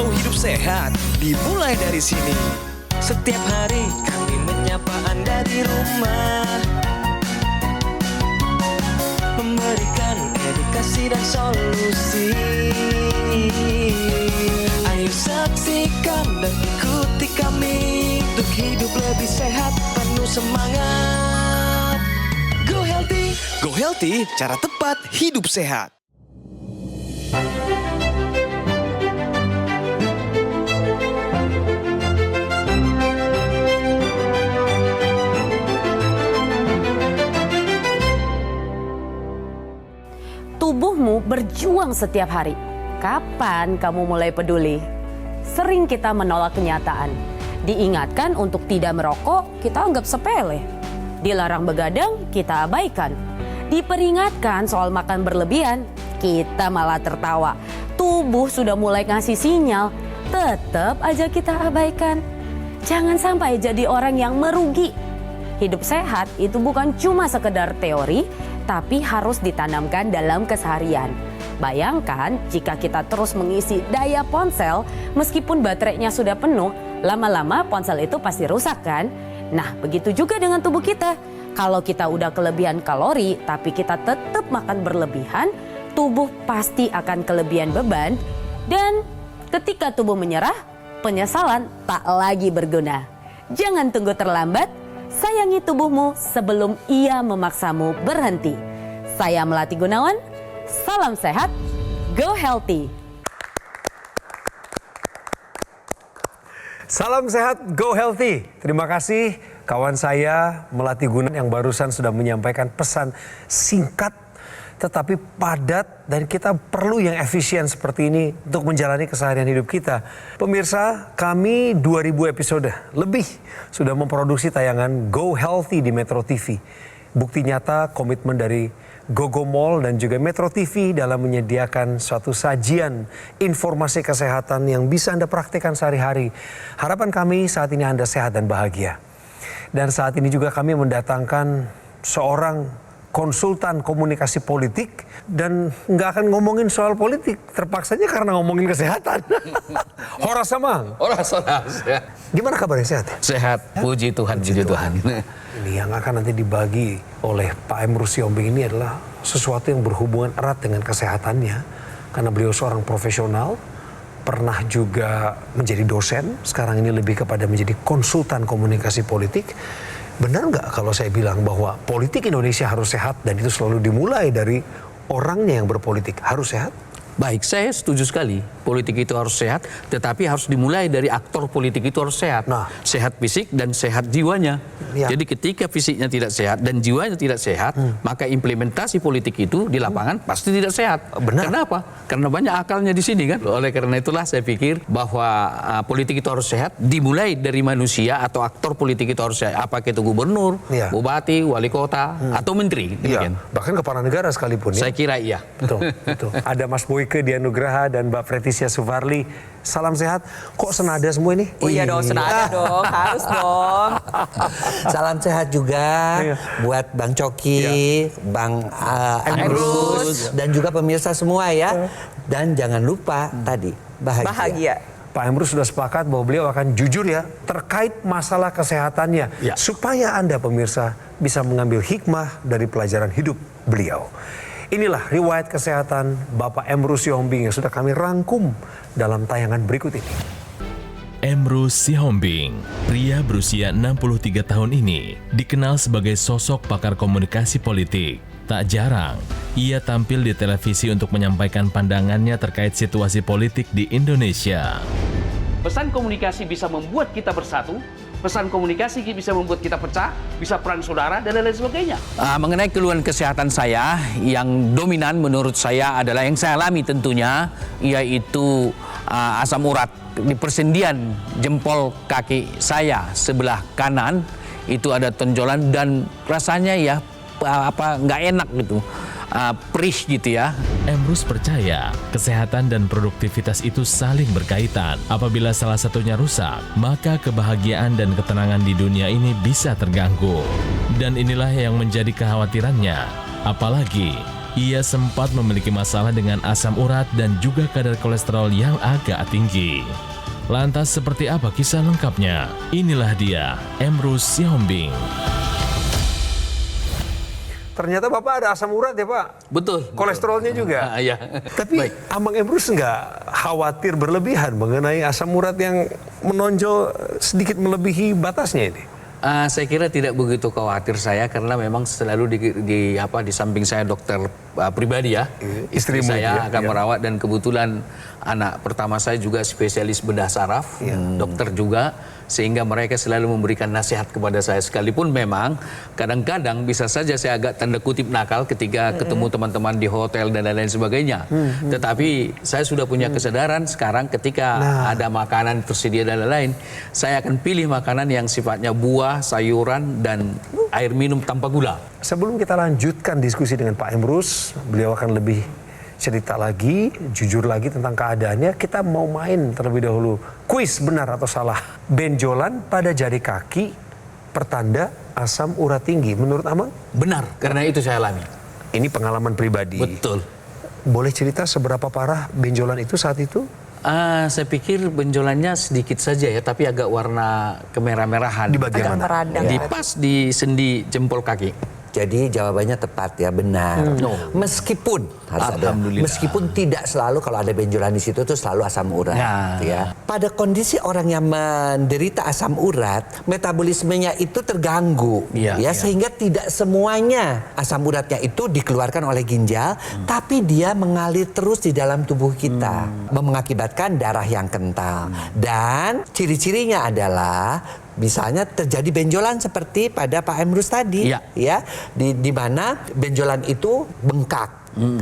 Mau hidup sehat, dimulai dari sini. Setiap hari kami menyapa Anda di rumah, memberikan edukasi dan solusi. Ayo saksikan dan ikuti kami untuk hidup lebih sehat, penuh semangat. Go Healthy. Go Healthy, cara tepat hidup sehat. Tubuhmu berjuang setiap hari. Kapan kamu mulai peduli? Sering kita menolak kenyataan. Diingatkan untuk tidak merokok, kita anggap sepele. Dilarang begadang, kita abaikan. Diperingatkan soal makan berlebihan, kita malah tertawa. Tubuh sudah mulai ngasih sinyal, tetap aja kita abaikan. Jangan sampai jadi orang yang merugi. Hidup sehat itu bukan cuma sekedar teori, tapi harus ditanamkan dalam keseharian. Bayangkan jika kita terus mengisi daya ponsel, meskipun baterainya sudah penuh, lama-lama ponsel itu pasti rusak kan? Nah, begitu juga dengan tubuh kita. Kalau kita udah kelebihan kalori, tapi kita tetap makan berlebihan, tubuh pasti akan kelebihan beban. Dan ketika tubuh menyerah, penyesalan tak lagi berguna. Jangan tunggu terlambat. Sayangi tubuhmu sebelum ia memaksamu berhenti. Saya Melati Gunawan, salam sehat, go healthy. Salam sehat, go healthy. Terima kasih kawan saya Melati Gunawan yang barusan sudah menyampaikan pesan singkat tetapi padat, dan kita perlu yang efisien seperti ini untuk menjalani keseharian hidup kita. Pemirsa, kami 2000 episode lebih sudah memproduksi tayangan Go Healthy di Metro TV. Bukti nyata komitmen dari Gogo Mall dan juga Metro TV dalam menyediakan suatu sajian informasi kesehatan yang bisa Anda praktikkan sehari-hari. Harapan kami saat ini Anda sehat dan bahagia. Dan saat ini juga kami mendatangkan seorang konsultan komunikasi politik, dan nggak akan ngomongin soal politik, terpaksanya karena ngomongin kesehatan. Horas Samang. Horas. Ya. Gimana kabarnya, sehat? Sehat, puji Tuhan, puji Tuhan. Ini yang akan nanti dibagi oleh Pak Emrus Siombing ini adalah sesuatu yang berhubungan erat dengan kesehatannya, karena beliau seorang profesional, pernah juga menjadi dosen, sekarang ini lebih kepada menjadi konsultan komunikasi politik. Benar nggak kalau saya bilang bahwa politik Indonesia harus sehat, dan itu selalu dimulai dari orangnya yang berpolitik harus sehat? Baik, saya setuju sekali. Politik itu harus sehat, tetapi harus dimulai dari aktor politik itu harus sehat. Nah. Sehat fisik dan sehat jiwanya. Ya. Jadi ketika fisiknya tidak sehat dan jiwanya tidak sehat, maka implementasi politik itu di lapangan pasti tidak sehat. Benar. Kenapa? Karena banyak akalnya di sini kan. Oleh karena itulah saya pikir bahwa politik itu harus sehat, dimulai dari manusia atau aktor politik itu harus sehat. Apakah itu gubernur, Ya. bupati, wali kota, atau menteri. Iya, Demikian. bahkan kepala negara sekalipun ya. Saya kira iya. Betul, betul. Ada Mas Boyke Dianugraha dan Mbak Pretisia Suvarli. Salam sehat. Kok senada semua ini? Oh iya dong, senada dong, harus dong. Salam sehat juga Iya. buat Bang Coki, Bang Emrus, dan juga pemirsa semua ya. Dan jangan lupa tadi bahagia. Pak Emrus sudah sepakat bahwa beliau akan jujur ya terkait masalah kesehatannya. Ya. Supaya Anda pemirsa bisa mengambil hikmah dari pelajaran hidup beliau. Inilah riwayat kesehatan Bapak Emrus Siombing yang sudah kami rangkum dalam tayangan berikut ini. Emrus Siombing, pria berusia 63 tahun ini, dikenal sebagai sosok pakar komunikasi politik. Tak jarang, ia tampil di televisi untuk menyampaikan pandangannya terkait situasi politik di Indonesia. Pesan komunikasi bisa membuat kita bersatu, pesan komunikasi bisa membuat kita pecah, bisa perang saudara, dan lain sebagainya. Mengenai keluhan kesehatan saya, yang dominan menurut saya adalah yang saya alami tentunya, yaitu asam urat di persendian jempol kaki saya sebelah kanan, itu ada tonjolan dan rasanya ya nggak enak gitu. Perih gitu ya. Emrus percaya kesehatan dan produktivitas itu saling berkaitan. Apabila salah satunya rusak, maka kebahagiaan dan ketenangan di dunia ini bisa terganggu. Dan inilah yang menjadi kekhawatirannya. Apalagi ia sempat memiliki masalah dengan asam urat dan juga kadar kolesterol yang agak tinggi. Lantas seperti apa kisah lengkapnya? Inilah dia, Emrus Sihombing. Ternyata Bapak ada asam urat ya Pak? Betul. Kolesterolnya juga? Iya. Tapi Amang Emrus nggak khawatir berlebihan mengenai asam urat yang menonjol sedikit melebihi batasnya ini? Saya kira tidak begitu khawatir saya karena memang selalu di samping saya dokter pribadi ya. Istri saya akan merawat dan kebetulan anak pertama saya juga spesialis bedah saraf, dokter juga, sehingga mereka selalu memberikan nasihat kepada saya sekalipun memang kadang-kadang bisa saja saya agak tanda kutip nakal ketika ketemu teman-teman di hotel dan lain-lain sebagainya. Tetapi saya sudah punya kesadaran sekarang ketika ada makanan tersedia dan lain-lain, saya akan pilih makanan yang sifatnya buah, sayuran dan air minum tanpa gula. Sebelum kita lanjutkan diskusi dengan Pak Emrus, beliau akan lebih cerita lagi, jujur lagi tentang keadaannya. Kita mau main terlebih dahulu kuis benar atau salah. Benjolan pada jari kaki pertanda asam urat tinggi. Menurut Amang? Benar, karena itu saya alami. Ini pengalaman pribadi. Betul. Boleh cerita seberapa parah benjolan itu saat itu? Saya pikir benjolannya sedikit saja ya, tapi agak warna kemerah-merahan. Di bagian mana? meradang. Di pas di sendi jempol kaki. Jadi jawabannya tepat ya, benar. Meskipun harus ada, Alhamdulillah. meskipun tidak selalu kalau ada benjolan di situ tuh selalu asam urat. Ya. Pada kondisi orang yang menderita asam urat, metabolismenya itu terganggu, sehingga tidak semuanya asam uratnya itu dikeluarkan oleh ginjal, tapi dia mengalir terus di dalam tubuh kita, mengakibatkan darah yang kental. Dan ciri-cirinya adalah misalnya terjadi benjolan seperti pada Pak Emrus tadi, ya, di mana benjolan itu bengkak.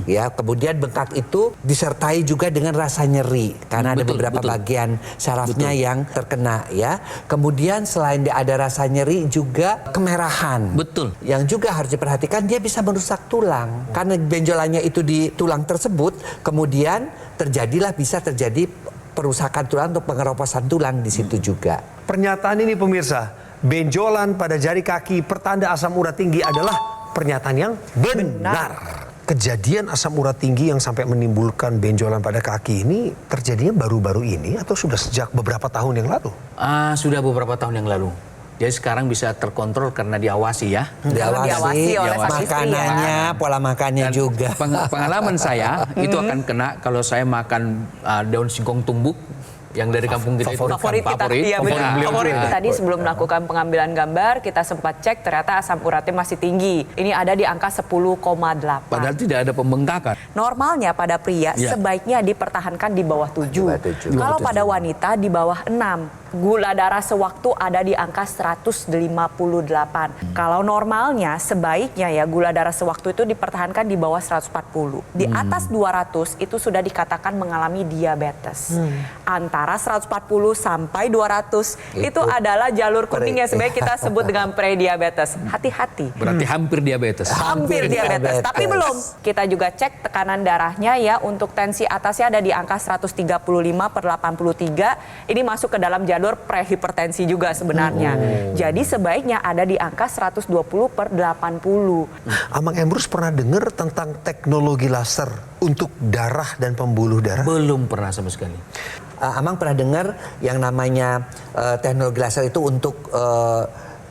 Ya, kemudian bengkak itu disertai juga dengan rasa nyeri karena ada beberapa bagian sarafnya yang terkena, ya. Kemudian selain ada rasa nyeri juga kemerahan. Yang juga harus diperhatikan, dia bisa merusak tulang. Karena benjolannya itu di tulang tersebut, kemudian bisa terjadi perusakan tulang atau pengeroposan tulang di situ juga. Pernyataan ini pemirsa, benjolan pada jari kaki pertanda asam urat tinggi adalah pernyataan yang benar. Kejadian asam urat tinggi yang sampai menimbulkan benjolan pada kaki ini terjadinya baru-baru ini atau sudah sejak beberapa tahun yang lalu? Sudah beberapa tahun yang lalu. Jadi sekarang bisa terkontrol karena diawasi ya. Diawasi oleh makanannya, pola makannya juga. Pengalaman saya itu akan kena kalau saya makan daun singkong tumbuk yang dari kampung kita itu favorit kita. Iya, favorit kita. Tadi sebelum melakukan pengambilan gambar kita sempat cek ternyata asam uratnya masih tinggi. Ini ada di angka 10,8. Padahal tidak ada pembengkakan. Normalnya pada pria sebaiknya dipertahankan di bawah 7. Kalau pada wanita di bawah 6. Gula darah sewaktu ada di angka 158. Kalau normalnya sebaiknya ya gula darah sewaktu itu dipertahankan di bawah 140. Di atas 200 itu sudah dikatakan mengalami diabetes. Antara 140 sampai 200 itu adalah jalur kuning yang sebenarnya kita sebut dengan prediabetes. Hati-hati. Berarti hampir diabetes. Hampir diabetes. Tapi belum. Kita juga cek tekanan darahnya ya, untuk tensi atasnya ada di angka 135/83. Ini masuk ke dalam jalur prehipertensi juga sebenarnya. Jadi sebaiknya ada di angka 120/80. Amang Emrus pernah dengar tentang teknologi laser untuk darah dan pembuluh darah? Belum pernah sama sekali. Amang pernah dengar yang namanya teknologi laser itu untuk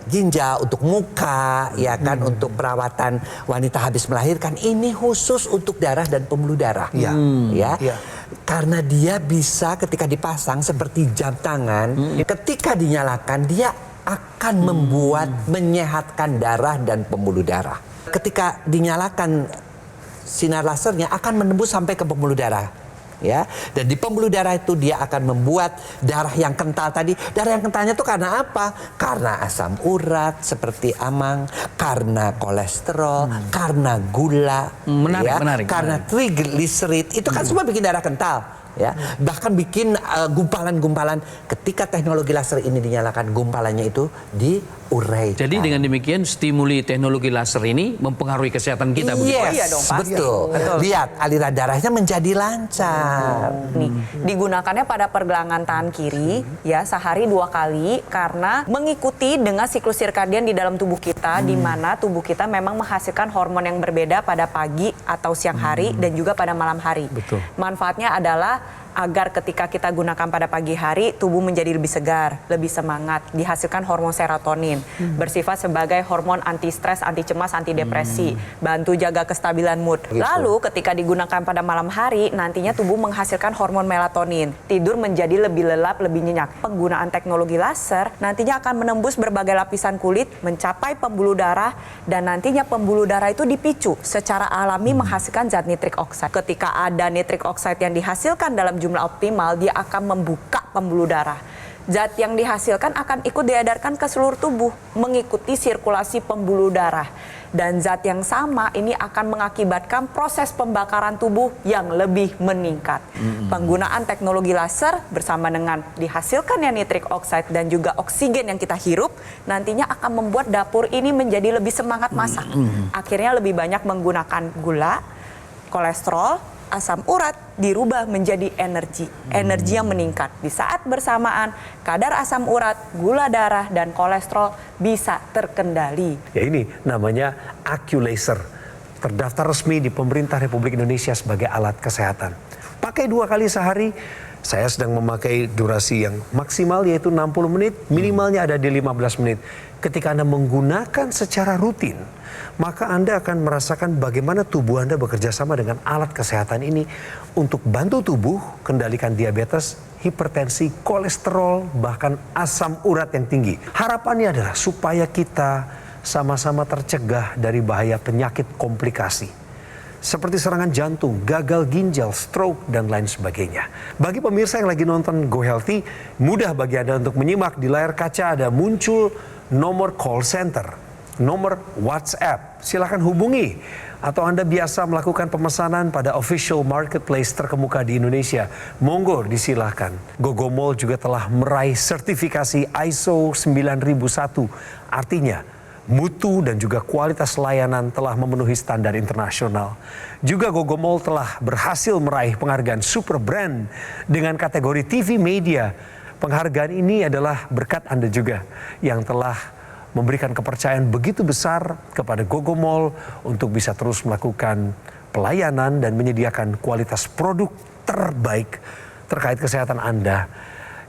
ginjal, untuk muka, ya kan, untuk perawatan wanita habis melahirkan. Ini khusus untuk darah dan pembuluh darah. Karena dia bisa ketika dipasang seperti jam tangan, ketika dinyalakan dia akan menyehatkan darah dan pembuluh darah. Ketika dinyalakan sinar lasernya akan menembus sampai ke pembuluh darah. Ya, dan di pembuluh darah itu dia akan membuat darah yang kental tadi. Darah yang kentalnya itu karena apa? Karena asam urat seperti Amang, karena kolesterol, karena gula, menarik. karena triglycerid. Itu kan semua bikin darah kental. ya. Bahkan bikin gumpalan-gumpalan. Ketika teknologi laser ini dinyalakan, gumpalannya itu diurai. Jadi dengan demikian stimuli teknologi laser ini mempengaruhi kesehatan kita. Yes, iya dong, pasti. betul. Lihat aliran darahnya menjadi lancar. Nih, digunakannya pada pergelangan tangan kiri ya sehari 2 kali karena mengikuti dengan siklus sirkadian di dalam tubuh kita di mana tubuh kita memang menghasilkan hormon yang berbeda pada pagi atau siang hari dan juga pada malam hari. Betul. Manfaatnya adalah agar ketika kita gunakan pada pagi hari, tubuh menjadi lebih segar, lebih semangat, dihasilkan hormon serotonin, bersifat sebagai hormon anti stres, anti cemas, anti depresi, bantu jaga kestabilan mood. Lalu ketika digunakan pada malam hari, nantinya tubuh menghasilkan hormon melatonin, tidur menjadi lebih lelap, lebih nyenyak. Penggunaan teknologi laser nantinya akan menembus berbagai lapisan kulit, mencapai pembuluh darah, dan nantinya pembuluh darah itu dipicu secara alami menghasilkan zat nitrik oxide. Ketika ada nitrik oxide yang dihasilkan dalam jumlah optimal, dia akan membuka pembuluh darah. Zat yang dihasilkan akan ikut diedarkan ke seluruh tubuh, mengikuti sirkulasi pembuluh darah. Dan zat yang sama ini akan mengakibatkan proses pembakaran tubuh yang lebih meningkat. Penggunaan teknologi laser bersama dengan dihasilkannya nitrik oxide dan juga oksigen yang kita hirup, nantinya akan membuat dapur ini menjadi lebih semangat masak. Akhirnya lebih banyak menggunakan gula, kolesterol, asam urat dirubah menjadi energi yang meningkat. Di saat bersamaan, kadar asam urat, gula darah, dan kolesterol bisa terkendali. Ya ini namanya AccuLaser, terdaftar resmi di pemerintah Republik Indonesia sebagai alat kesehatan. Pakai 2 kali sehari. Saya sedang memakai durasi yang maksimal yaitu 60 menit, minimalnya ada di 15 menit. Ketika Anda menggunakan secara rutin, maka Anda akan merasakan bagaimana tubuh Anda bekerja sama dengan alat kesehatan ini untuk bantu tubuh kendalikan diabetes, hipertensi, kolesterol, bahkan asam urat yang tinggi. Harapannya adalah supaya kita sama-sama tercegah dari bahaya penyakit komplikasi seperti serangan jantung, gagal ginjal, stroke, dan lain sebagainya. Bagi pemirsa yang lagi nonton Go Healthy, mudah bagi Anda untuk menyimak. Di layar kaca ada muncul nomor call center, nomor WhatsApp. Silakan hubungi. Atau Anda biasa melakukan pemesanan pada official marketplace terkemuka di Indonesia. Monggo disilahkan. Gogomall juga telah meraih sertifikasi ISO 9001. Artinya, mutu dan juga kualitas layanan telah memenuhi standar internasional. Juga Gogomall telah berhasil meraih penghargaan Super Brand dengan kategori TV Media. Penghargaan ini adalah berkat Anda juga yang telah memberikan kepercayaan begitu besar kepada Gogomall untuk bisa terus melakukan pelayanan dan menyediakan kualitas produk terbaik terkait kesehatan Anda.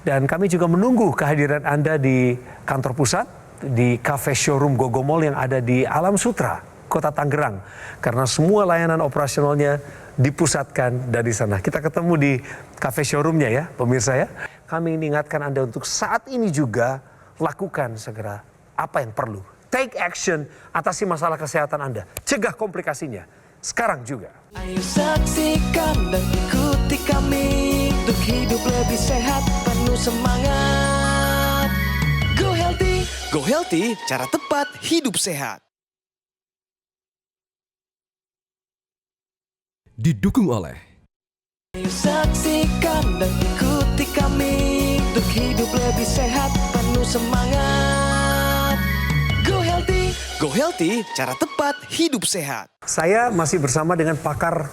Dan kami juga menunggu kehadiran Anda di kantor pusat, di cafe showroom Gogomall yang ada di Alam Sutra, Kota Tangerang. Karena semua layanan operasionalnya dipusatkan dari sana. Kita ketemu di cafe showroomnya ya, pemirsa ya. Kami ingatkan Anda untuk saat ini juga lakukan segera apa yang perlu. Take action, atasi masalah kesehatan Anda. Cegah komplikasinya. Sekarang juga. Ayo saksikan dan ikuti kami untuk hidup lebih sehat, penuh semangat. Go Healthy. Go Healthy, cara tepat hidup sehat. Didukung oleh Ayo saksikan dan ikuti kami untuk hidup lebih sehat, penuh semangat. Go Healthy. Go Healthy, cara tepat hidup sehat. Saya masih bersama dengan pakar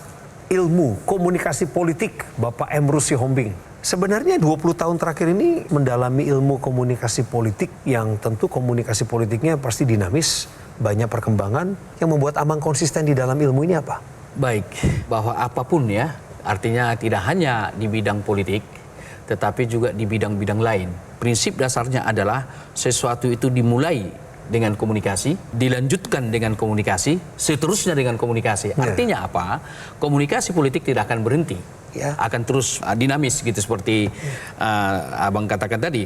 ilmu komunikasi politik, Bapak Emrus Sihombing. Sebenarnya 20 tahun terakhir ini mendalami ilmu komunikasi politik yang tentu komunikasi politiknya pasti dinamis, banyak perkembangan. Yang membuat Amang konsisten di dalam ilmu ini apa? Baik, bahwa apapun ya, artinya tidak hanya di bidang politik, tetapi juga di bidang-bidang lain. Prinsip dasarnya adalah sesuatu itu dimulai dengan komunikasi, dilanjutkan dengan komunikasi, seterusnya dengan komunikasi. Artinya apa? Komunikasi politik tidak akan berhenti. Akan terus dinamis gitu seperti Abang katakan tadi.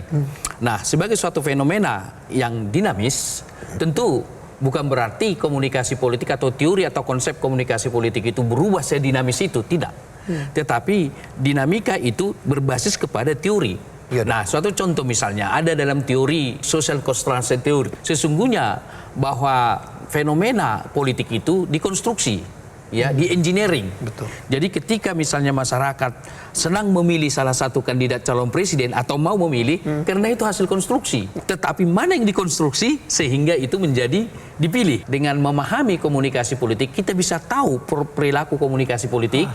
Nah, sebagai suatu fenomena yang dinamis, tentu bukan berarti komunikasi politik atau teori atau konsep komunikasi politik itu berubah sedinamis itu, tidak. Tetapi dinamika itu berbasis kepada teori. Nah, suatu contoh misalnya ada dalam teori social construction theory. Sesungguhnya bahwa fenomena politik itu dikonstruksi. ya di engineering. Betul. Jadi ketika misalnya masyarakat senang memilih salah satu kandidat calon presiden atau mau memilih karena itu hasil konstruksi. Tetapi mana yang dikonstruksi sehingga itu menjadi dipilih. Dengan memahami komunikasi politik kita bisa tahu perilaku komunikasi politik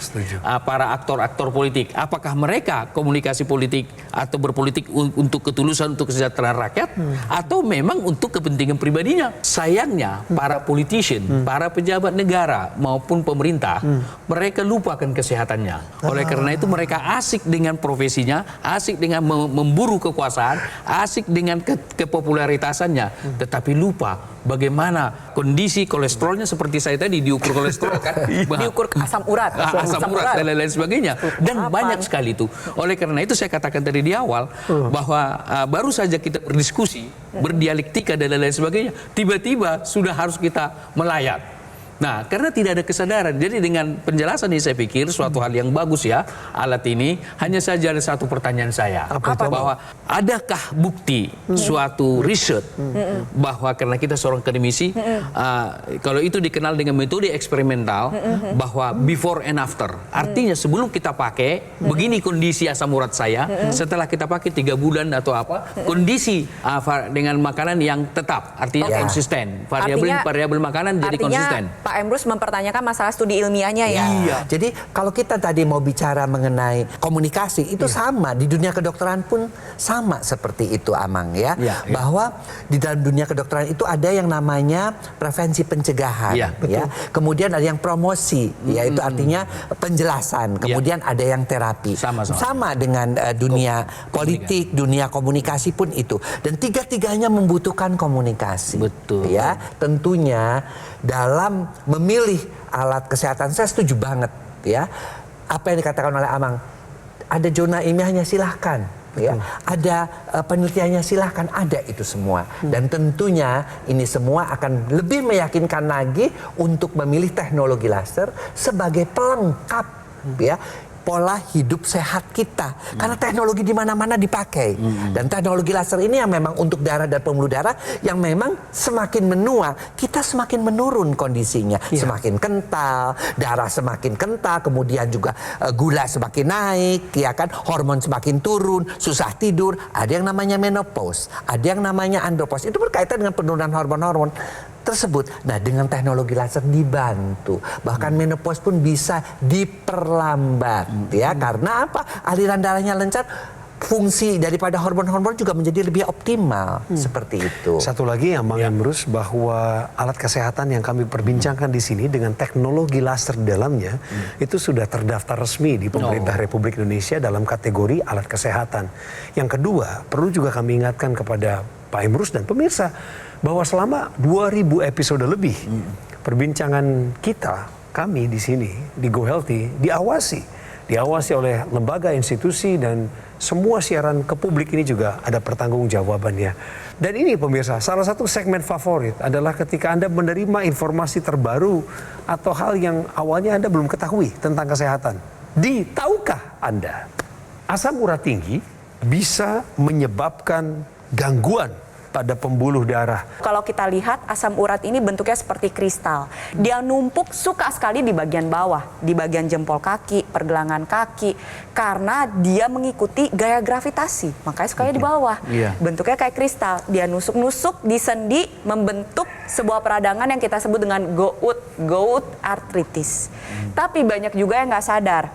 para aktor-aktor politik. Apakah mereka komunikasi politik atau berpolitik untuk ketulusan, untuk kesejahteraan rakyat atau memang untuk kepentingan pribadinya. Sayangnya para politician, para pejabat negara maupun pemerintah, mereka lupakan kesehatannya. Oleh karena itu mereka asik dengan profesinya, asik dengan memburu kekuasaan, asik dengan kepopularitasannya, tetapi lupa bagaimana kondisi kolesterolnya seperti saya tadi diukur kolesterol kan, diukur asam urat, asam urat dan lain-lain sebagainya, dan banyak sekali itu. Oleh karena itu saya katakan tadi di awal bahwa baru saja kita berdiskusi, berdialektika dan lain-lain sebagainya, tiba-tiba sudah harus kita melayat. Nah, karena tidak ada kesadaran. Jadi dengan penjelasan ini saya pikir suatu hal yang bagus ya alat ini. Hanya saja ada satu pertanyaan saya. Bahwa adakah bukti suatu riset bahwa karena kita seorang akademisi, kalau itu dikenal dengan metode eksperimental, bahwa before and after. Artinya sebelum kita pakai, begini kondisi asam urat saya, setelah kita pakai 3 bulan atau apa, kondisi dengan makanan yang tetap, artinya konsisten. Variabel makanan jadi konsisten. Pak Emrus mempertanyakan masalah studi ilmiahnya ya. Iya. Jadi kalau kita tadi mau bicara mengenai komunikasi itu sama di dunia kedokteran pun sama seperti itu Amang ya. Bahwa di dalam dunia kedokteran itu ada yang namanya prevensi pencegahan ya. Kemudian ada yang promosi yaitu artinya penjelasan. Kemudian ada yang terapi. Sama dengan dunia politik, dunia komunikasi pun itu. Dan tiga-tiganya membutuhkan komunikasi. Betul. Ya, tentunya dalam memilih alat kesehatan saya setuju banget ya. Apa yang dikatakan oleh Amang, ada zona ilmiahnya silahkan ya. Ada penelitiannya silahkan, ada itu semua. Dan tentunya ini semua akan lebih meyakinkan lagi untuk memilih teknologi laser sebagai pelengkap ya pola hidup sehat kita. Karena teknologi di mana-mana dipakai. Dan teknologi laser ini yang memang untuk darah dan pembuluh darah yang memang semakin menua, kita semakin menurun kondisinya. Semakin kental, darah semakin kental, kemudian juga gula semakin naik, ya kan, hormon semakin turun, susah tidur, ada yang namanya menopause, ada yang namanya andropause. Itu berkaitan dengan penurunan hormon-hormon tersebut. Nah, dengan teknologi laser dibantu. Bahkan menopause pun bisa diperlambat ya. Karena apa? Aliran darahnya lancar, fungsi daripada hormon-hormon juga menjadi lebih optimal. Seperti itu. Satu lagi yang Bang Emrus, bahwa alat kesehatan yang kami perbincangkan di sini dengan teknologi laser di dalamnya itu sudah terdaftar resmi di pemerintah Republik Indonesia dalam kategori alat kesehatan. Yang kedua, perlu juga kami ingatkan kepada Pak Emrus dan pemirsa bahwa selama 2000 episode lebih perbincangan kami di sini di Go Healthy diawasi oleh lembaga, institusi, dan semua siaran ke publik ini juga ada pertanggungjawabannya. Dan ini pemirsa, salah satu segmen favorit adalah ketika Anda menerima informasi terbaru atau hal yang awalnya Anda belum ketahui tentang kesehatan. Tahukah Anda asam urat tinggi bisa menyebabkan gangguan pada pembuluh darah? Kalau kita lihat asam urat ini bentuknya seperti kristal. Dia numpuk suka sekali di bagian bawah, di bagian jempol kaki, pergelangan kaki, karena dia mengikuti gaya gravitasi. Makanya sukanya di bawah. Bentuknya kayak kristal. Dia nusuk-nusuk di sendi, membentuk sebuah peradangan yang kita sebut dengan gout arthritis. Tapi banyak juga yang nggak sadar.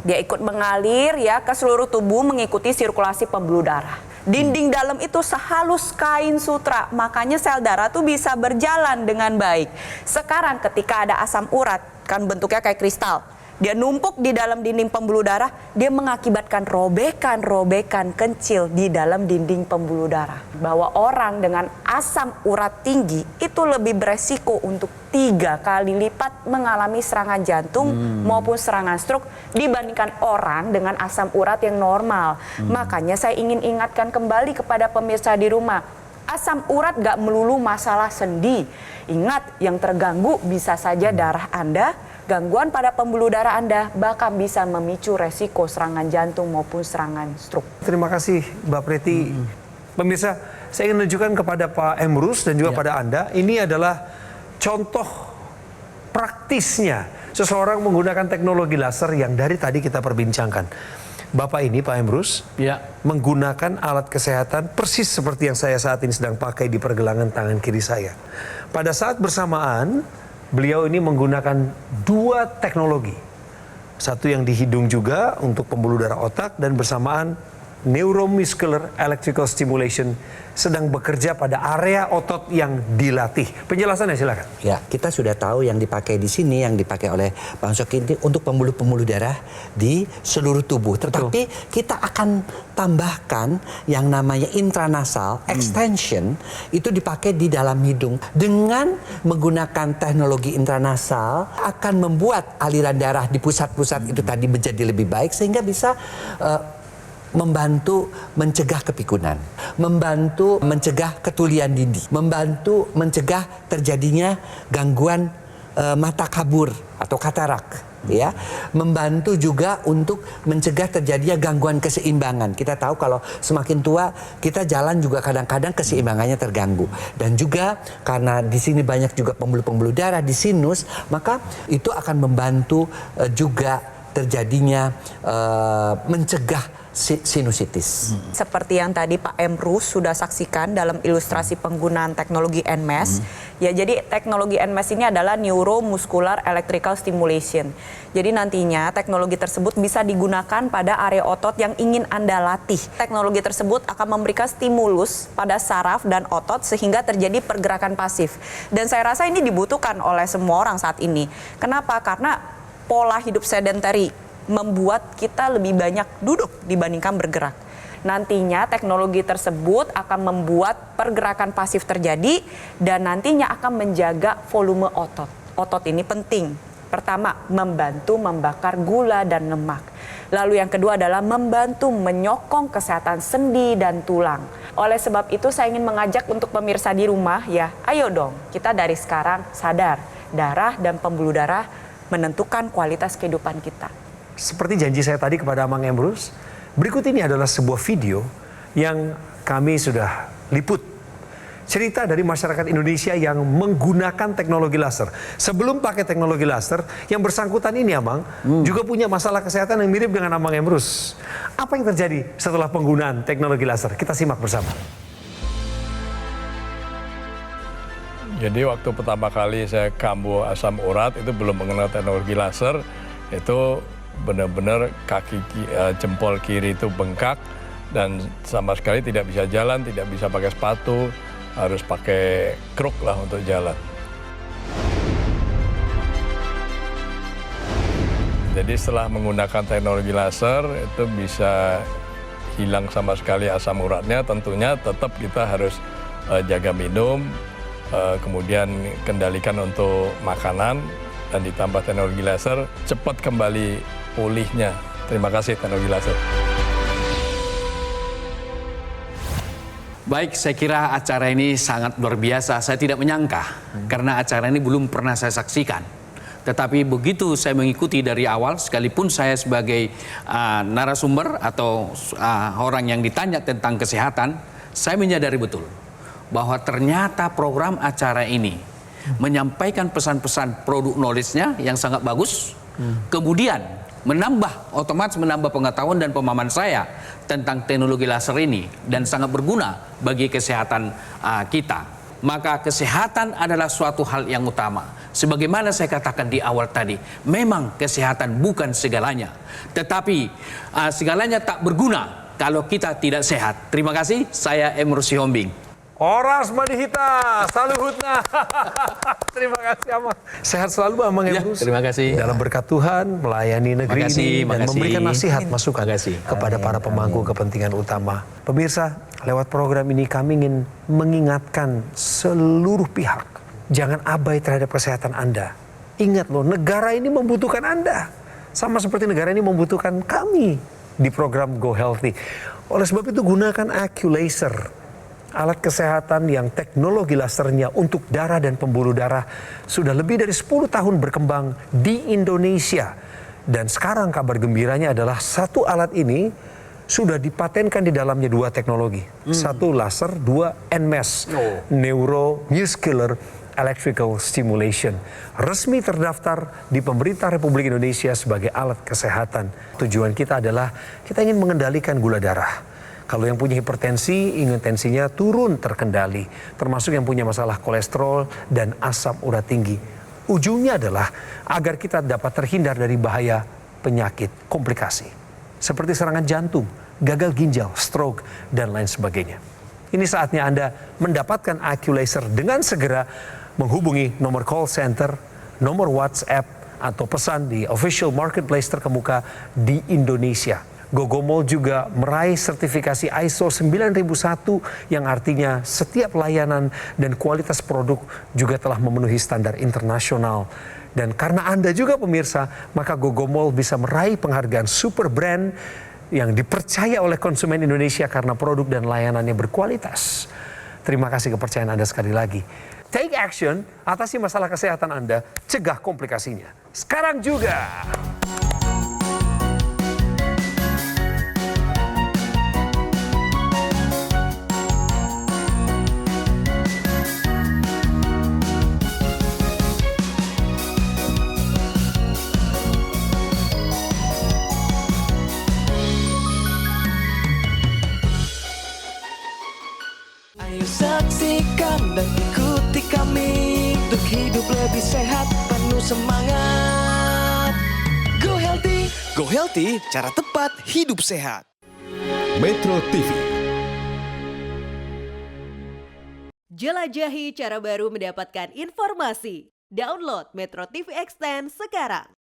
Dia ikut mengalir ya ke seluruh tubuh mengikuti sirkulasi pembuluh darah. Dinding dalam itu sehalus kain sutra, makanya sel darah tuh bisa berjalan dengan baik. Sekarang ketika ada asam urat, kan bentuknya kayak kristal, dia numpuk di dalam dinding pembuluh darah, dia mengakibatkan robekan-robekan kecil di dalam dinding pembuluh darah. Bahwa orang dengan asam urat tinggi itu lebih beresiko untuk 3 kali lipat mengalami serangan jantung maupun serangan stroke dibandingkan orang dengan asam urat yang normal. Makanya saya ingin ingatkan kembali kepada pemirsa di rumah, asam urat gak melulu masalah sendi. Ingat, yang terganggu bisa saja darah Anda, gangguan pada pembuluh darah Anda, bahkan bisa memicu resiko serangan jantung maupun serangan stroke. Terima kasih Mbak Preti. Pemirsa, saya ingin menunjukkan kepada Pak Emrus dan juga pada Anda, ini adalah contoh praktisnya seseorang menggunakan teknologi laser yang dari tadi kita perbincangkan. Bapak ini, Pak Emrus, menggunakan alat kesehatan persis seperti yang saya saat ini sedang pakai di pergelangan tangan kiri saya. Pada saat bersamaan, beliau ini menggunakan 2 teknologi. Satu yang di hidung juga untuk pembuluh darah otak, dan bersamaan neuromuscular electrical stimulation sedang bekerja pada area otot yang dilatih. Penjelasannya silakan. Ya, kita sudah tahu yang dipakai di sini, yang dipakai oleh Bang Soki ini untuk pembuluh-pembuluh darah di seluruh tubuh. Tetapi kita akan tambahkan yang namanya intranasal extension, itu dipakai di dalam hidung. Dengan menggunakan teknologi intranasal akan membuat aliran darah di pusat-pusat itu tadi menjadi lebih baik, sehingga bisa membantu mencegah kepikunan, membantu mencegah ketulian dini, membantu mencegah terjadinya gangguan mata kabur atau katarak, ya, membantu juga untuk mencegah terjadinya gangguan keseimbangan. Kita tahu kalau semakin tua kita jalan juga kadang-kadang keseimbangannya terganggu, dan juga karena di sini banyak juga pembuluh-pembuluh darah di sinus, maka itu akan membantu juga terjadinya mencegah sinusitis. Seperti yang tadi Pak Emrus sudah saksikan dalam ilustrasi penggunaan teknologi NMES. Ya, jadi teknologi NMES ini adalah neuromuscular electrical stimulation. Jadi nantinya teknologi tersebut bisa digunakan pada area otot yang ingin Anda latih. Teknologi tersebut akan memberikan stimulus pada saraf dan otot sehingga terjadi pergerakan pasif. Dan saya rasa ini dibutuhkan oleh semua orang saat ini. Kenapa? Karena pola hidup sedentary membuat kita lebih banyak duduk dibandingkan bergerak. Nantinya teknologi tersebut akan membuat pergerakan pasif terjadi dan nantinya akan menjaga volume otot. Otot ini penting. Pertama, membantu membakar gula dan lemak. Lalu yang kedua adalah membantu menyokong kesehatan sendi dan tulang. Oleh sebab itu saya ingin mengajak untuk pemirsa di rumah, ya, ayo dong kita dari sekarang sadar, darah dan pembuluh darah menentukan kualitas kehidupan kita. Seperti janji saya tadi kepada Mang Emrus, berikut ini adalah sebuah video yang kami sudah liput. Cerita dari masyarakat Indonesia yang menggunakan teknologi laser. Sebelum pakai teknologi laser, yang bersangkutan ini Amang juga punya masalah kesehatan yang mirip dengan Amang Emrus. Apa yang terjadi setelah penggunaan teknologi laser? Kita simak bersama. Jadi waktu pertama kali saya kambuh asam urat itu belum mengenal teknologi laser, itu benar-benar kaki jempol kiri itu bengkak dan sama sekali tidak bisa jalan, tidak bisa pakai sepatu, harus pakai kruk lah untuk jalan. Jadi setelah menggunakan teknologi laser itu bisa hilang sama sekali asam uratnya. Tentunya tetap kita harus jaga minum, kemudian kendalikan untuk makanan, dan ditambah teknologi laser cepat kembali pulihnya. Terima kasih teknologi laser. Baik, saya kira acara ini sangat luar biasa. Saya tidak menyangka karena acara ini belum pernah saya saksikan. Tetapi begitu saya mengikuti dari awal, sekalipun saya sebagai narasumber atau orang yang ditanya tentang kesehatan, saya menyadari betul bahwa ternyata program acara ini menyampaikan pesan-pesan produk knowledge-nya yang sangat bagus, kemudian otomatis menambah pengetahuan dan pemahaman saya tentang teknologi laser ini dan sangat berguna bagi kesehatan kita. Maka kesehatan adalah suatu hal yang utama. Sebagaimana saya katakan di awal tadi, memang kesehatan bukan segalanya, tetapi segalanya tak berguna kalau kita tidak sehat. Terima kasih, saya Emrus Sihombing. Oras Madihita, saluhutna. Terima kasih Amang. Sehat selalu Amang Emrus. Terima kasih. Dalam berkat Tuhan melayani negeri ini dan memberikan nasihat masukan kepada para pemangku kepentingan utama. Pemirsa, lewat program ini kami ingin mengingatkan seluruh pihak, jangan abai terhadap kesehatan Anda. Ingat loh, negara ini membutuhkan Anda. Sama seperti negara ini membutuhkan kami di program Go Healthy. Oleh sebab itu gunakan AccuLaser. Alat kesehatan yang teknologi lasernya untuk darah dan pembuluh darah sudah lebih dari 10 tahun berkembang di Indonesia. Dan sekarang kabar gembiranya adalah satu alat ini sudah dipatenkan di dalamnya 2 teknologi. Satu laser, 2 NMES, Neuromuscular electrical stimulation, resmi terdaftar di pemerintah Republik Indonesia sebagai alat kesehatan. Tujuan kita adalah kita ingin mengendalikan gula darah. Kalau yang punya hipertensi, ingin tensinya turun terkendali, termasuk yang punya masalah kolesterol dan asam urat tinggi. Ujungnya adalah agar kita dapat terhindar dari bahaya penyakit komplikasi, seperti serangan jantung, gagal ginjal, stroke, dan lain sebagainya. Ini saatnya Anda mendapatkan IQ Laser dengan segera menghubungi nomor call center, nomor WhatsApp, atau pesan di official marketplace terkemuka di Indonesia. Gogomol juga meraih sertifikasi ISO 9001 yang artinya setiap layanan dan kualitas produk juga telah memenuhi standar internasional. Dan karena Anda juga pemirsa, maka Gogomol bisa meraih penghargaan super brand yang dipercaya oleh konsumen Indonesia karena produk dan layanannya berkualitas. Terima kasih kepercayaan Anda sekali lagi. Take action, atasi masalah kesehatan Anda, cegah komplikasinya. Sekarang juga. Ayo saksikan dan ikuti kami untuk hidup lebih sehat, penuh semangat. Go Healthy. Go Healthy, cara tepat hidup sehat. Metro TV. Jelajahi cara baru mendapatkan informasi. Download Metro TV Extend sekarang.